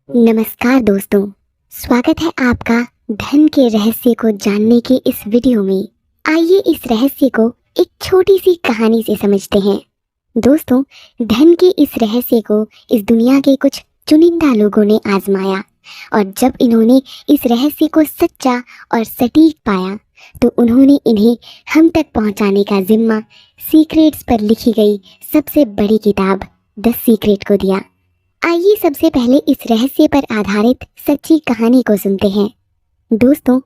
नमस्कार दोस्तों, स्वागत है आपका धन के रहस्य को जानने के इस वीडियो में। आइए इस रहस्य को एक छोटी सी कहानी से समझते हैं। दोस्तों, धन के इस रहस्य को इस दुनिया के कुछ चुनिंदा लोगों ने आजमाया और जब इन्होंने इस रहस्य को सच्चा और सटीक पाया तो उन्होंने इन्हें हम तक पहुंचाने का जिम्मा सीक्रेट्स पर लिखी गई सबसे बड़ी किताब द सीक्रेट को दिया। आइए सबसे पहले इस रहस्य पर आधारित सच्ची कहानी को सुनते हैं। दोस्तों,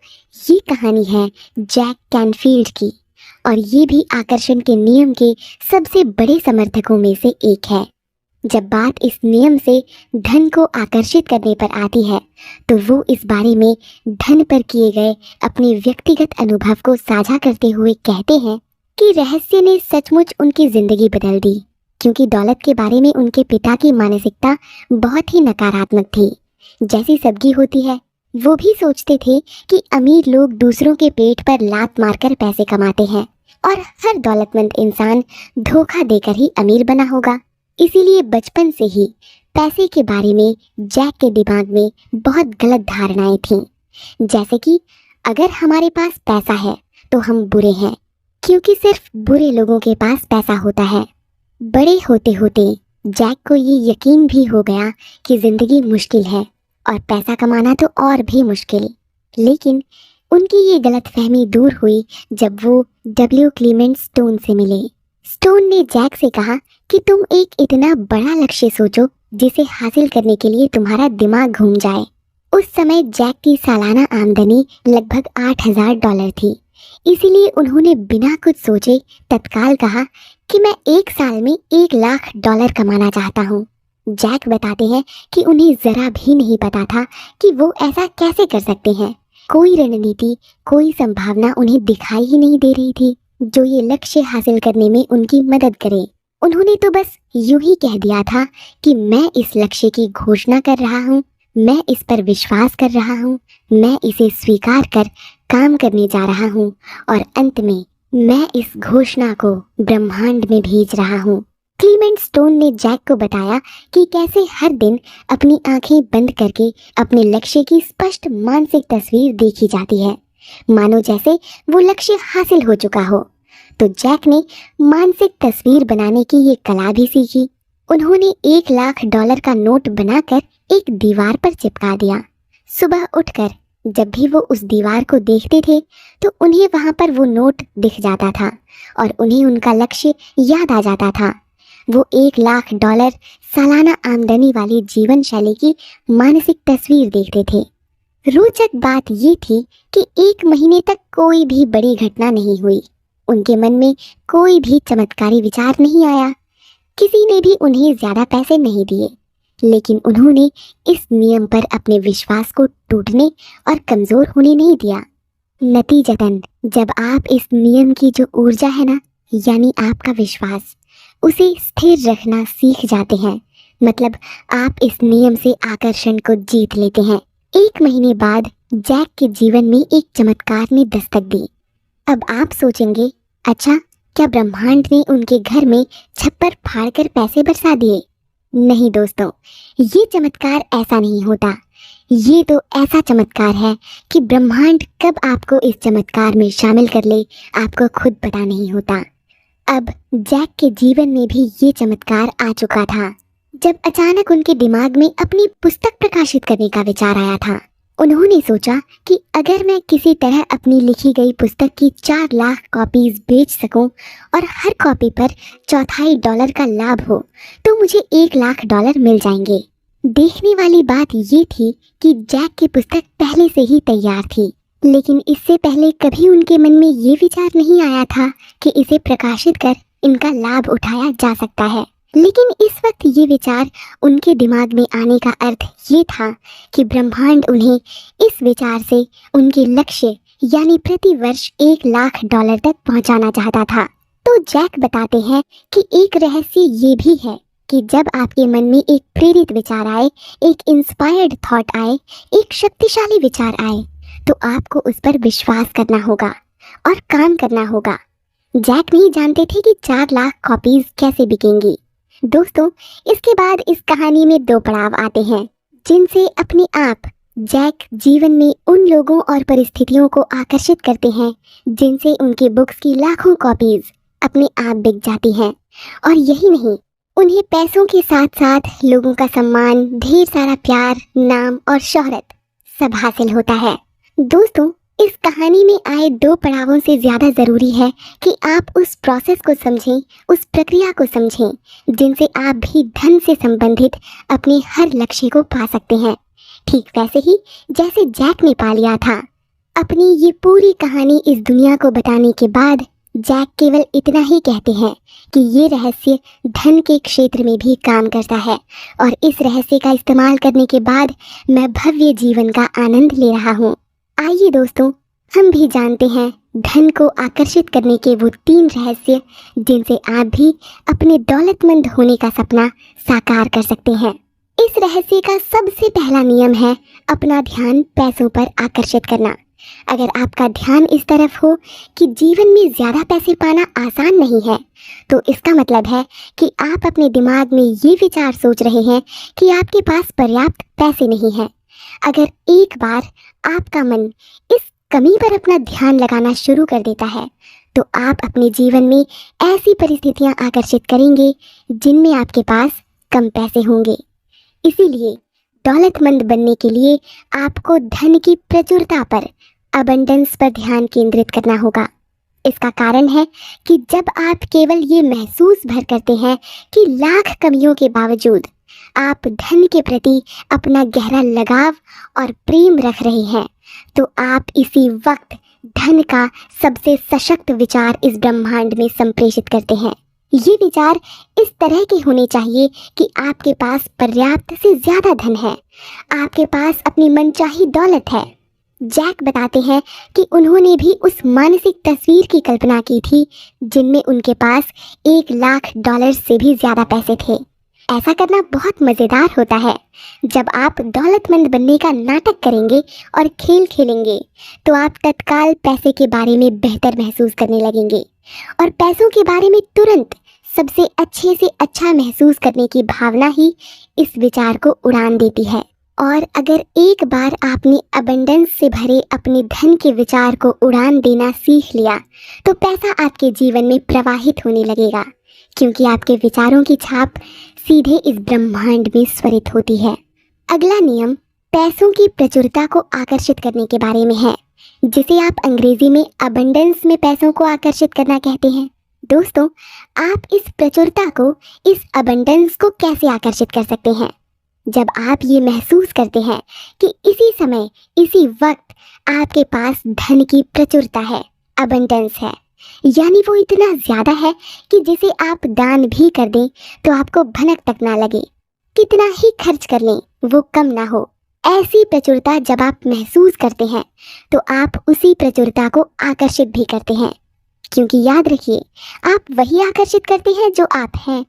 ये कहानी है जैक कैनफील्ड की और ये भी आकर्षण के नियम के सबसे बड़े समर्थकों में से एक है। जब बात इस नियम से धन को आकर्षित करने पर आती है तो वो इस बारे में धन पर किए गए अपने व्यक्तिगत अनुभव को साझा करते हुए कहते हैं कि रहस्य ने सचमुच उनकी जिंदगी बदल दी, क्योंकि दौलत के बारे में उनके पिता की मानसिकता बहुत ही नकारात्मक थी। जैसी सबकी होती है, वो भी सोचते थे कि अमीर लोग दूसरों के पेट पर लात मारकर पैसे कमाते हैं और हर दौलतमंद इंसान धोखा देकर ही अमीर बना होगा। इसीलिए बचपन से ही पैसे के बारे में जैक के दिमाग में बहुत गलत धारणाएं थीं। जैसे कि अगर हमारे पास पैसा है तो हम बुरे हैं, क्योंकि सिर्फ बुरे लोगों के पास पैसा होता है। बड़े होते होते जैक को ये यकीन भी हो गया कि जिंदगी मुश्किल है और पैसा कमाना तो और भी मुश्किल। लेकिन उनकी ये गलतफहमी दूर हुई जब वो डब्ल्यू क्लीमेंट स्टोन से मिले। स्टोन ने जैक से कहा कि तुम एक इतना बड़ा लक्ष्य सोचो जिसे हासिल करने के लिए तुम्हारा दिमाग घूम जाए। उस समय जैक की सालाना आमदनी लगभग $8,000 थी। इसीलिए उन्होंने बिना कुछ सोचे तत्काल कहा कि मैं एक साल में $1,00,000 कमाना चाहता हूँ। जैक बताते हैं कि उन्हें जरा भी नहीं पता था कि वो ऐसा कैसे कर सकते हैं। कोई रणनीति, कोई संभावना उन्हें दिखाई ही नहीं दे रही थी जो ये लक्ष्य हासिल करने में उनकी मदद करे। उन्होंने तो बस यूं ही कह दिया था कि मैं इस लक्ष्य की घोषणा कर रहा हूँ, मैं इस पर विश्वास कर रहा हूँ, मैं इसे स्वीकार कर काम करने जा रहा हूँ और अंत में मैं इस घोषणा को ब्रह्मांड में भेज रहा हूँ। क्लीमेंट स्टोन ने जैक को बताया कि कैसे हर दिन अपनी आंखें बंद करके अपने लक्ष्य की स्पष्ट मानसिक तस्वीर देखी जाती है, मानो जैसे वो लक्ष्य हासिल हो चुका हो। तो जैक ने मानसिक तस्वीर बनाने की ये कला भी सीखी। उन्होंने $1,00,000 का नोट बनाकर एक दीवार पर चिपका दिया। सुबह उठकर जब भी वो उस दीवार को देखते थे तो उन्हें वहां पर वो नोट दिख जाता था और उन्हें उनका लक्ष्य याद आ जाता था। वो $1,00,000 सालाना आमदनी वाली जीवन शैली की मानसिक तस्वीर देखते थे। रोचक बात ये थी कि 1 महीने तक कोई भी बड़ी घटना नहीं हुई। उनके मन में कोई भी चमत्कारी विचार नहीं आया। किसी ने भी उन्हें ज्यादा पैसे नहीं दिए, लेकिन उन्होंने इस नियम पर अपने विश्वास को टूटने और कमजोर होने नहीं दिया। नतीजतन जब आप इस नियम की जो ऊर्जा है ना, यानी आपका विश्वास, उसे स्थिर रखना सीख जाते हैं, मतलब आप इस नियम से आकर्षण को जीत लेते हैं। 1 महीने बाद जैक के जीवन में एक चमत्कार ने दस्तक दी। अब आप सोचेंगे, अच्छा, क्या ब्रह्मांड ने उनके घर में छप्पर फाड़कर पैसे बरसा दिए? नहीं दोस्तों, ये चमत्कार ऐसा नहीं होता। ये तो ऐसा चमत्कार है कि ब्रह्मांड कब आपको इस चमत्कार में शामिल कर ले, आपको खुद पता नहीं होता। अब जैक के जीवन में भी ये चमत्कार आ चुका था जब अचानक उनके दिमाग में अपनी पुस्तक प्रकाशित करने का विचार आया था। उन्होंने सोचा कि अगर मैं किसी तरह अपनी लिखी गई पुस्तक की 4 लाख कॉपीज बेच सकूं और हर कॉपी पर $1/4 का लाभ हो तो मुझे $1,00,000 मिल जाएंगे। देखने वाली बात ये थी कि जैक की पुस्तक पहले से ही तैयार थी, लेकिन इससे पहले कभी उनके मन में ये विचार नहीं आया था कि इसे प्रकाशित कर इनका लाभ उठाया जा सकता है। लेकिन इस वक्त ये विचार उनके दिमाग में आने का अर्थ ये था कि ब्रह्मांड उन्हें इस विचार से उनके लक्ष्य यानी प्रति वर्ष $1,00,000 तक पहुंचाना चाहता था। तो जैक बताते हैं कि एक रहस्य ये भी है कि जब आपके मन में एक प्रेरित विचार आए, एक इंस्पायर्ड थॉट आए, एक शक्तिशाली विचार आए, तो आपको उस पर विश्वास करना होगा और काम करना होगा। जैक नहीं जानते थे कि 4 लाख कॉपीज कैसे बिकेंगी। दोस्तों, इसके बाद इस कहानी में 2 पड़ाव आते हैं। जिनसे अपने आप जैक जीवन में उन लोगों और परिस्थितियों को आकर्षित करते हैं जिनसे उनकी बुक्स की लाखों कॉपीज अपने आप बिक जाती हैं। और यही नहीं, उन्हें पैसों के साथ साथ लोगों का सम्मान, ढेर सारा प्यार, नाम और शोहरत सब हासिल होता है। दोस्तों, इस कहानी में आए दो पड़ावों से ज़्यादा ज़रूरी है कि आप उस प्रोसेस को समझें, उस प्रक्रिया को समझें जिनसे आप भी धन से संबंधित अपने हर लक्ष्य को पा सकते हैं, ठीक वैसे ही जैसे जैक ने पा लिया था। अपनी ये पूरी कहानी इस दुनिया को बताने के बाद जैक केवल इतना ही कहते हैं कि ये रहस्य धन के क्षेत्र में भी काम करता है और इस रहस्य का इस्तेमाल करने के बाद मैं भव्य जीवन का आनंद ले रहा हूँ। आइए दोस्तों, हम भी जानते हैं धन को आकर्षित करने के वो 3 रहस्य जिनसे आप भी अपने दौलतमंद होने का सपना साकार कर सकते हैं। इस रहस्य का सबसे पहला नियम है अपना ध्यान पैसों पर आकर्षित करना। अगर आपका ध्यान इस तरफ हो कि जीवन में ज़्यादा पैसे पाना आसान नहीं है, तो इसका मतलब है कि आप अपने दिमाग में ये विचार सोच रहे हैं कि आपके पास पर्याप्त पैसे नहीं हैं। अगर एक बार आपका मन इस कमी पर अपना ध्यान लगाना शुरू कर देता है, तो आप अपने जीवन में ऐसी परिस्थितियां आकर्षित करेंगे जिनमें आपके पास कम पैसे होंगे। इसीलिए दौलतमंद बनने के लिए आपको धन की प्रचुरता पर, अबंडेंस पर ध्यान केंद्रित करना होगा। इसका कारण है कि जब आप केवल ये महसूस भर करते हैं कि लाख कमियों के बावजूद आप धन के प्रति अपना गहरा लगाव और प्रेम रख रहे हैं, तो आप इसी वक्त धन का सबसे सशक्त विचार इस ब्रह्मांड में संप्रेषित करते हैं। ये विचार इस तरह के होने चाहिए कि आपके पास पर्याप्त से ज़्यादा धन है, आपके पास अपनी मनचाही दौलत है। जैक बताते हैं कि उन्होंने भी उस मानसिक तस्वीर की कल्पना की थी जिनमें उनके पास $1,00,000 से भी ज़्यादा पैसे थे। ऐसा करना बहुत मज़ेदार होता है। जब आप दौलतमंद बनने का नाटक करेंगे और खेल खेलेंगे, तो आप तत्काल पैसे के बारे में बेहतर महसूस करने लगेंगे और पैसों के बारे में तुरंत सबसे अच्छे से अच्छा महसूस करने की भावना ही इस विचार को उड़ान देती है। और अगर एक बार आपने अबंडेंस से भरे अपने धन के विचार को उड़ान देना सीख लिया, तो पैसा आपके जीवन में प्रवाहित होने लगेगा, क्योंकि आपके विचारों की छाप सीधे इस ब्रह्मांड में स्वरित होती है। अगला नियम पैसों की प्रचुरता को आकर्षित करने के बारे में है, जिसे आप अंग्रेजी में अबंडेंस में पैसों को आकर्षित करना कहते हैं। दोस्तों, आप इस प्रचुरता को, इस अबंडेंस को कैसे आकर्षित कर सकते हैं? जब आप ये महसूस करते हैं कि इसी समय, इसी वक्त आपके पास धन की प्रचुरता है, अबंडेंस है, यानी वो इतना ज़्यादा है कि जिसे आप दान भी कर दें तो आपको भनक तक ना लगे, कितना ही खर्च कर लें वो कम ना हो। ऐसी प्रचुरता जब आप महसूस करते हैं, तो आप उसी प्रचुरता को आकर्षित भी करते हैं, क्योंकि याद रखिए, आप वही आकर्षित करते हैं जो आप हैं।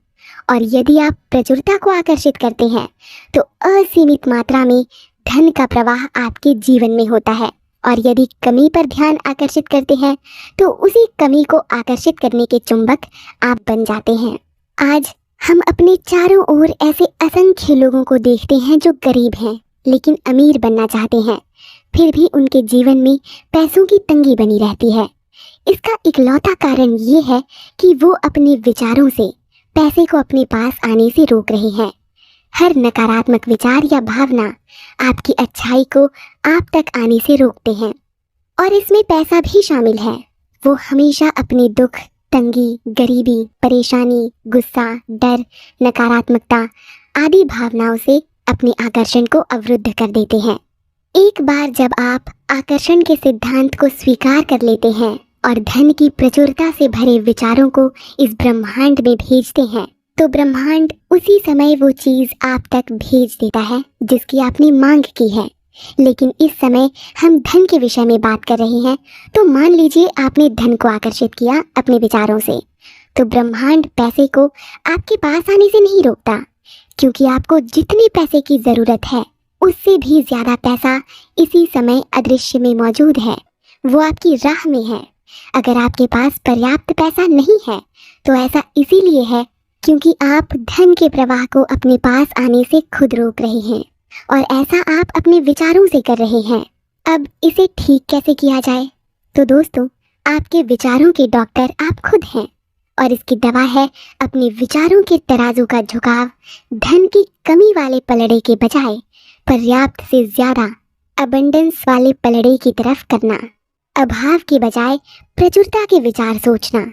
और यदि आप प्रचुरता को आकर्षित करते हैं, तो असीमित मात्रा में धन का प्रवाह आपके जीवन में होता है। और यदि कमी पर ध्यान आकर्षित करते हैं, तो उसी कमी को आकर्षित करने के चुंबक आप बन जाते हैं। आज हम अपने चारों ओर ऐसे असंख्य लोगों को देखते हैं जो गरीब हैं लेकिन अमीर बनना चाहते हैं, फिर भी उनके जीवन में पैसों की तंगी बनी रहती है। इसका इकलौता कारण ये है कि वो अपने विचारों से पैसे को अपने पास आने से रोक रहे हैं। हर नकारात्मक विचार या भावना आपकी अच्छाई को आप तक आने से रोकते हैं, और इसमें पैसा भी शामिल है। वो हमेशा अपने दुख, तंगी, गरीबी, परेशानी, गुस्सा, डर, नकारात्मकता आदि भावनाओं से अपने आकर्षण को अवरुद्ध कर देते हैं। एक बार जब आप आकर्षण के सिद्धांत को स्वीकार कर लेते हैं और धन की प्रचुरता से भरे विचारों को इस ब्रह्मांड में भेजते हैं, तो ब्रह्मांड उसी समय वो चीज़ आप तक भेज देता है जिसकी आपने मांग की है। लेकिन इस समय हम धन के विषय में बात कर रहे हैं, तो मान लीजिए आपने धन को आकर्षित किया अपने विचारों से, तो ब्रह्मांड पैसे को आपके पास आने से नहीं रोकता, क्योंकि आपको जितने पैसे की ज़रूरत है उससे भी ज़्यादा पैसा इसी समय अदृश्य में मौजूद है, वो आपकी राह में है। अगर आपके पास पर्याप्त पैसा नहीं है, तो ऐसा इसीलिए है क्योंकि आप धन के प्रवाह को अपने पास आने से खुद रोक रहे हैं। और ऐसा आप अपने विचारों से कर रहे हैं। अब इसे ठीक कैसे किया जाए? तो दोस्तों, आपके विचारों के डॉक्टर आप खुद हैं और इसकी दवा है अपने विचारों के तराजू का झुकाव धन की कमी वाले पलड़े के बजाय पर्याप्त से ज्यादा अबंडेंस वाले पलड़े की तरफ करना। अभाव के बजाय प्रचुरता के विचार सोचना।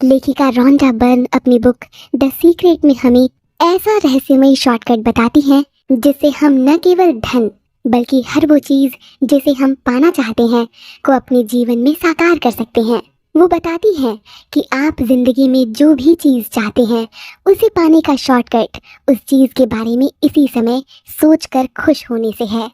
लेखिका रोंडा बर्न अपनी बुक द सीक्रेट में हमें ऐसा रहस्यमयी शॉर्टकट बताती हैं जिससे हम न केवल धन बल्कि हर वो चीज़ जिसे हम पाना चाहते हैं को अपने जीवन में साकार कर सकते हैं। वो बताती है कि आप जिंदगी में जो भी चीज़ चाहते हैं उसे पाने का शॉर्टकट उस चीज़ के बारे में इसी समय सोचकर खुश होने से है।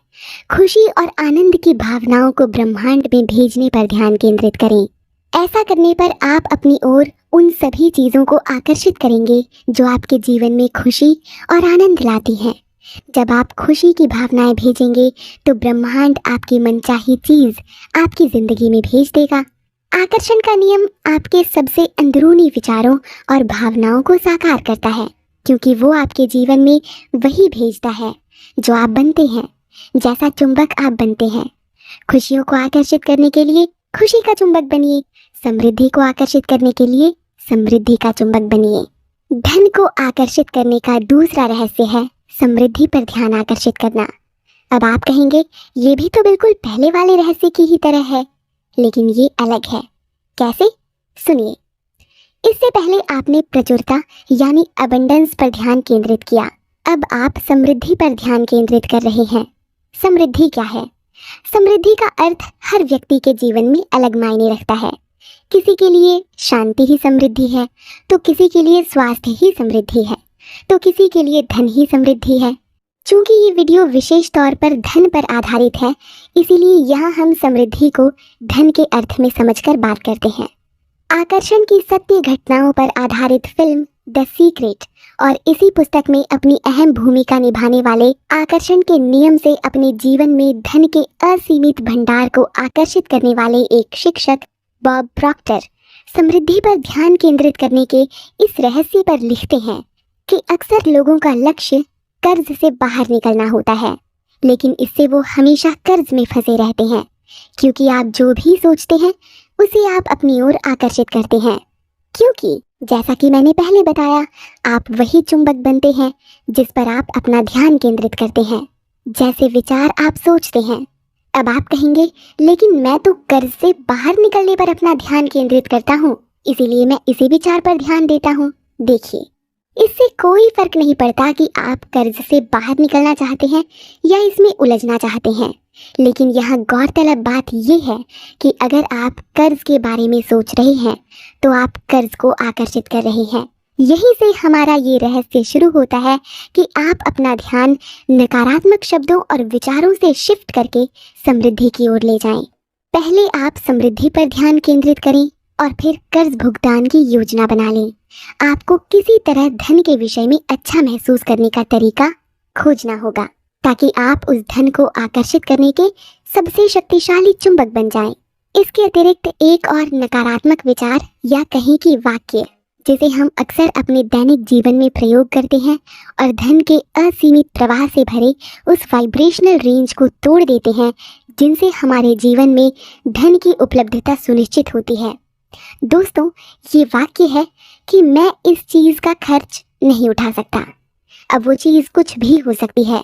खुशी और आनंद की भावनाओं को ब्रह्मांड में भेजने पर ध्यान केंद्रित करें। ऐसा करने पर आप अपनी ओर उन सभी चीज़ों को आकर्षित करेंगे जो आपके जीवन में खुशी और आनंद लाती हैं। जब आप खुशी की भावनाएं भेजेंगे तो ब्रह्मांड आपकी मनचाही चीज़ आपकी ज़िंदगी में भेज देगा। आकर्षण का नियम आपके सबसे अंदरूनी विचारों और भावनाओं को साकार करता है, क्योंकि वो आपके जीवन में वही भेजता है जो आप बनते हैं। जैसा चुंबक आप बनते हैं। खुशियों को आकर्षित करने के लिए खुशी का चुंबक बनिए। समृद्धि को आकर्षित करने के लिए समृद्धि का चुंबक बनिए। धन को आकर्षित करने का दूसरा रहस्य है समृद्धि पर ध्यान आकर्षित करना। अब आप कहेंगे ये भी तो बिल्कुल पहले वाले रहस्य की ही तरह है, लेकिन ये अलग है। कैसे? सुनिए। इससे पहले आपने प्रचुरता यानी अबंडेंस पर ध्यान केंद्रित किया। अब आप समृद्धि पर ध्यान केंद्रित कर रहे हैं। समृद्धि क्या है? समृद्धि का अर्थ हर व्यक्ति के जीवन में अलग मायने रखता है। किसी के लिए शांति ही समृद्धि है, तो किसी के लिए स्वास्थ्य ही समृद्धि है, तो किसी के लिए धन ही समृद्धि है। चूंकि ये वीडियो विशेष तौर पर धन पर आधारित है, इसीलिए यहाँ हम समृद्धि को धन के अर्थ में समझकर बात करते हैं। आकर्षण की सत्य घटनाओं पर आधारित फिल्म द सीक्रेट और इसी पुस्तक में अपनी अहम भूमिका निभाने वाले आकर्षण के नियम से अपने जीवन में धन के असीमित भंडार को आकर्षित करने वाले एक शिक्षक बॉब प्रॉक्टर समृद्धि पर ध्यान केंद्रित करने के इस रहस्य पर लिखते हैं कि अक्सर लोगों का लक्ष्य कर्ज से बाहर निकलना होता है, लेकिन इससे वो हमेशा कर्ज में फंसे रहते हैं, क्योंकि आप जो भी सोचते हैं उसे आप अपनी ओर आकर्षित करते हैं। क्योंकि जैसा कि मैंने पहले बताया, आप वही चुंबक बनते हैं जिस पर आप अपना ध्यान केंद्रित करते हैं। जैसे विचार आप सोचते हैं। अब आप कहेंगे, लेकिन मैं तो कर्ज से बाहर निकलने पर अपना ध्यान केंद्रित करता हूँ, इसीलिए मैं इसी विचार पर ध्यान देता हूँ। देखिए, इससे कोई फर्क नहीं पड़ता कि आप कर्ज से बाहर निकलना चाहते हैं या इसमें उलझना चाहते हैं, लेकिन यहाँ गौरतलब बात यह है कि अगर आप कर्ज के बारे में सोच रहे हैं तो आप कर्ज को आकर्षित कर रहे हैं। यहीं से हमारा ये रहस्य शुरू होता है कि आप अपना ध्यान नकारात्मक शब्दों और विचारों से शिफ्ट करके समृद्धि की ओर ले जाएं। पहले आप समृद्धि पर ध्यान केंद्रित करें और फिर कर्ज भुगतान की योजना बना लें। आपको किसी तरह धन के विषय में अच्छा महसूस करने का तरीका खोजना होगा ताकि आप उस धन को आकर्षित करने के सबसे शक्तिशाली चुंबक बन जाएं। इसके अतिरिक्त एक और नकारात्मक विचार या कहें कि वाक्य जिसे हम अक्सर अपने दैनिक जीवन में प्रयोग करते हैं और धन के असीमित प्रवाह से भरे उस वाइब्रेशनल रेंज को तोड़ देते हैं जिनसे हमारे जीवन में धन की उपलब्धता सुनिश्चित होती है। दोस्तों, ये वाक्य है कि मैं इस चीज़ का खर्च नहीं उठा सकता। अब वो चीज़ कुछ भी हो सकती है,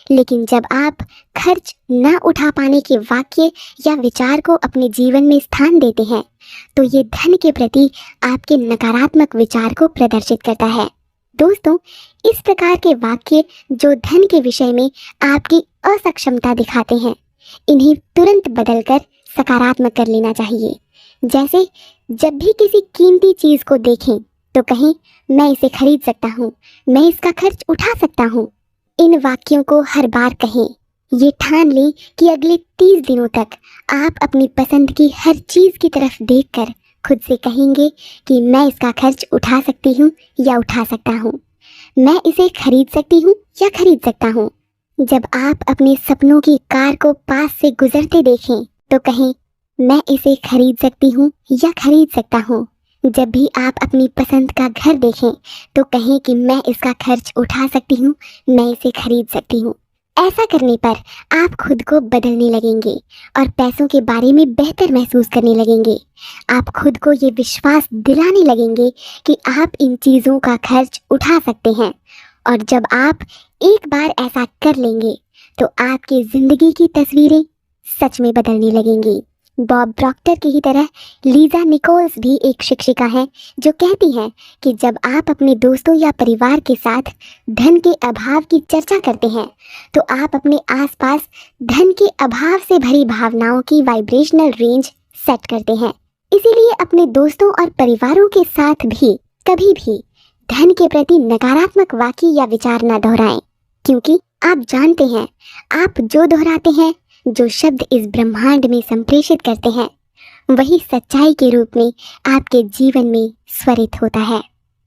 लेकिन जब आप खर्च न उठा पाने के वाक्य या विचार को अपने जीवन में स्थान देते हैं तो ये धन के प्रति आपके नकारात्मक विचार को प्रदर्शित करता है। दोस्तों, इस प्रकार के वाक्य जो धन के विषय में आपकी असक्षमता दिखाते हैं, इन्हें तुरंत बदलकर सकारात्मक कर लेना चाहिए। जैसे जब भी किसी कीमती चीज़ को देखें तो कहें, मैं इसे खरीद सकता हूँ, मैं इसका खर्च उठा सकता हूँ। इन वाक्यों को हर बार कहें। ये ठान लें कि अगले 30 दिनों तक आप अपनी पसंद की हर चीज़ की तरफ देखकर खुद से कहेंगे कि मैं इसका खर्च उठा सकती हूँ या उठा सकता हूँ, मैं इसे खरीद सकती हूँ या खरीद सकता हूँ। जब आप अपने सपनों की कार को पास से गुजरते देखें तो कहें, मैं इसे खरीद सकती हूँ या खरीद सकता हूँ। जब भी आप अपनी पसंद का घर देखें तो कहें कि मैं इसका खर्च उठा सकती हूँ, मैं इसे खरीद सकती हूँ। ऐसा करने पर आप खुद को बदलने लगेंगे और पैसों के बारे में बेहतर महसूस करने लगेंगे। आप खुद को ये विश्वास दिलाने लगेंगे कि आप इन चीज़ों का खर्च उठा सकते हैं। और जब आप एक बार ऐसा कर लेंगे तो आपकी ज़िंदगी की तस्वीरें सच में बदलने लगेंगी। बॉब प्रॉक्टर की ही तरह लीजा निकोल्स भी एक शिक्षिका है जो कहती हैं कि जब आप अपने दोस्तों या परिवार के साथ धन के अभाव की चर्चा करते हैं तो आप अपने आसपास धन के अभाव से भरी भावनाओं की वाइब्रेशनल रेंज सेट करते हैं। इसीलिए अपने दोस्तों और परिवारों के साथ भी कभी भी धन के प्रति नकारात्मक वाक्य या विचार न दोहराएं, क्योंकि आप जानते हैं आप जो दोहराते हैं, जो शब्द इस ब्रह्मांड में संप्रेषित करते हैं, वही सच्चाई के रूप में आपके जीवन में स्वरित होता है।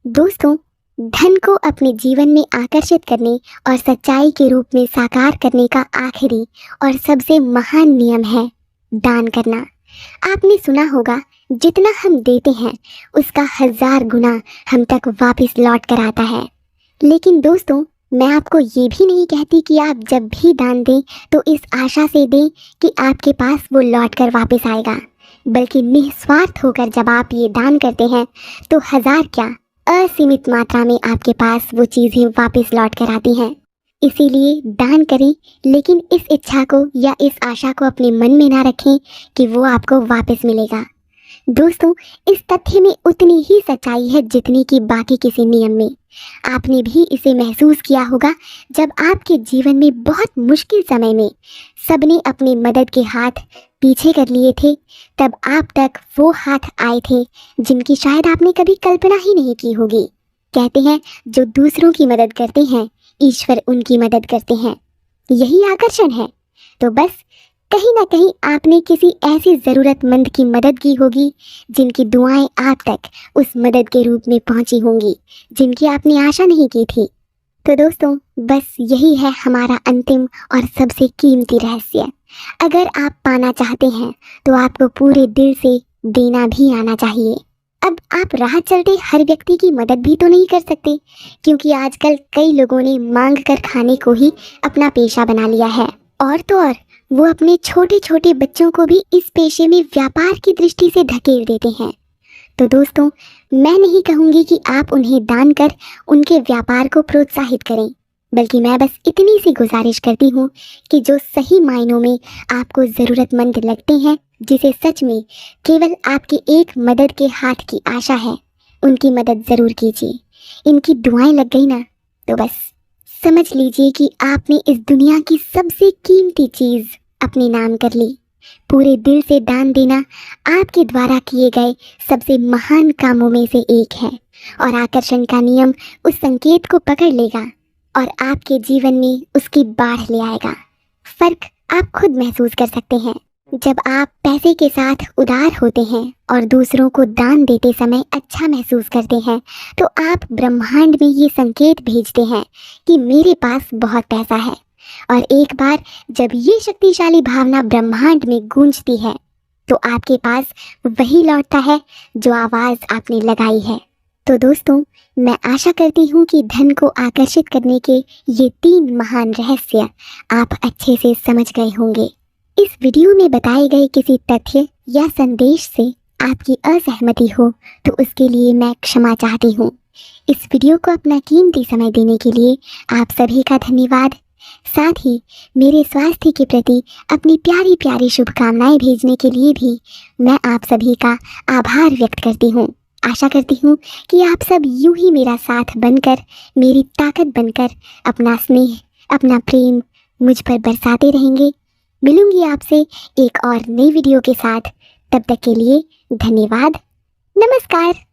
दोस्तों, धन को अपने जीवन में आकर्षित करने और सच्चाई के रूप में साकार करने का आखिरी और सबसे महान नियम है दान करना। आपने सुना होगा, जितना हम देते हैं उसका 1000 गुना हम तक वापस लौट कर आता है। लेकिन दोस्तों, मैं आपको ये भी नहीं कहती कि आप जब भी दान दें तो इस आशा से दें कि आपके पास वो लौट कर वापस आएगा, बल्कि निस्वार्थ होकर जब आप ये दान करते हैं तो 1000 क्या, असीमित मात्रा में आपके पास वो चीज़ें वापस लौट कर आती हैं। इसीलिए दान करें, लेकिन इस इच्छा को या इस आशा को अपने मन में ना रखें कि वो आपको वापस मिलेगा। दोस्तों, इस तथ्य में उतनी ही सच्चाई है जितनी कि बाकी किसी नियम में। आपने भी इसे महसूस किया होगा जब आपके जीवन में बहुत मुश्किल समय में सबने अपनी मदद के हाथ पीछे कर लिए थे, तब आप तक वो हाथ आए थे जिनकी शायद आपने कभी कल्पना ही नहीं की होगी। कहते हैं, जो दूसरों की मदद करते हैं ईश्वर उनकी मदद करते हैं। यही आकर्षण है। तो बस कहीं ना कहीं आपने किसी ऐसी ज़रूरतमंद की मदद की होगी जिनकी दुआएं आप तक उस मदद के रूप में पहुंची होंगी जिनकी आपने आशा नहीं की थी। तो दोस्तों, बस यही है हमारा अंतिम और सबसे कीमती रहस्य। अगर आप पाना चाहते हैं तो आपको पूरे दिल से देना भी आना चाहिए। अब आप राह चलते हर व्यक्ति की मदद भी तो नहीं कर सकते, क्योंकि आजकल कई लोगों ने मांग कर खाने को ही अपना पेशा बना लिया है। और तो और वो अपने छोटे छोटे बच्चों को भी इस पेशे में व्यापार की दृष्टि से धकेल देते हैं। तो दोस्तों, मैं नहीं कहूँगी कि आप उन्हें दान कर उनके व्यापार को प्रोत्साहित करें, बल्कि मैं बस इतनी सी गुजारिश करती हूँ कि जो सही मायनों में आपको ज़रूरतमंद लगते हैं, जिसे सच में केवल आपके एक मदद के हाथ की आशा है, उनकी मदद ज़रूर कीजिए। इनकी दुआएं लग गई ना, तो बस समझ लीजिए कि आपने इस दुनिया की सबसे कीमती चीज़ अपने नाम कर ली। पूरे दिल से दान देना आपके द्वारा किए गए सबसे महान कामों में से एक है, और आकर्षण का नियम उस संकेत को पकड़ लेगा और आपके जीवन में उसकी बाढ़ ले आएगा। फर्क आप खुद महसूस कर सकते हैं। जब आप पैसे के साथ उदार होते हैं और दूसरों को दान देते समय अच्छा महसूस करते हैं, तो आप ब्रह्मांड में ये संकेत भेजते हैं कि मेरे पास बहुत पैसा है। और एक बार जब ये शक्तिशाली भावना ब्रह्मांड में गूंजती है, तो आपके पास वही लौटता है जो आवाज़ आपने लगाई है। तो दोस्तों, मैं आशा करती हूँ कि धन को आकर्षित करने के ये 3 महान रहस्य आप अच्छे से समझ गए होंगे। इस वीडियो में बताए गए किसी तथ्य या संदेश से आपकी असहमति हो तो उसके लिए मैं क्षमा चाहती हूँ। इस वीडियो को अपना कीमती समय देने के लिए आप सभी का धन्यवाद। साथ ही मेरे स्वास्थ्य के प्रति अपनी प्यारी प्यारी शुभकामनाएं भेजने के लिए भी मैं आप सभी का आभार व्यक्त करती हूँ। आशा करती हूँ कि आप सब यूं ही मेरा साथ बनकर, मेरी ताकत बनकर अपना स्नेह, अपना प्रेम मुझ पर बरसाते रहेंगे। मिलूंगी आपसे एक और नई वीडियो के साथ। तब तक के लिए धन्यवाद। नमस्कार।